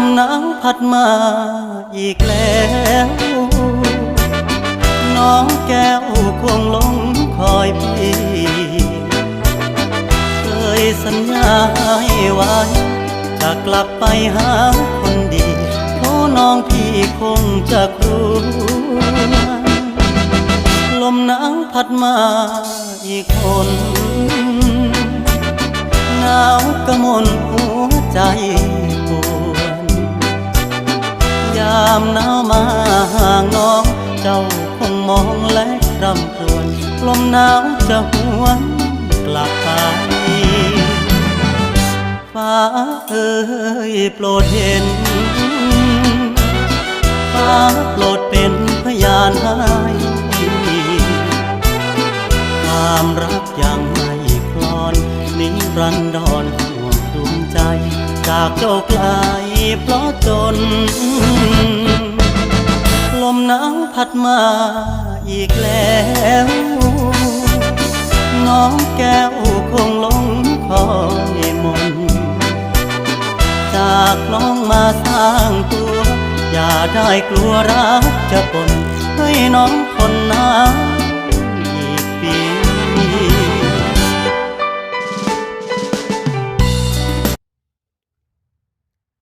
มหนาวพัดมาอีกแล้วน้องแก้วคงหลงคอยพี่เคยสัญญาให้ไว้จะกลับไปหาคนดีเพราะน้องพี่คงจะกลัวลมหนาวพัดมาอีกคนหนาวกระมนหัวใจปวดยามหนาวมาห่างน้องเจ้าคงมองและรำครวญลมหนาวจะหวนกลับไปฟ้าเอ่ยโปรดเห็นฟ้าโปรดเป็นพยานให้ความรักยังไม่คลอนนิรันดรห่วงดวงใจจากเจ้าไกลเพราะจนลมหนาวพัดมาอีกแล้วน้องแก้วคงหลงคอยมนจากน้องมาสร้างตัวอย่าได้กลัวรักจะปนให้น้องทนหนาว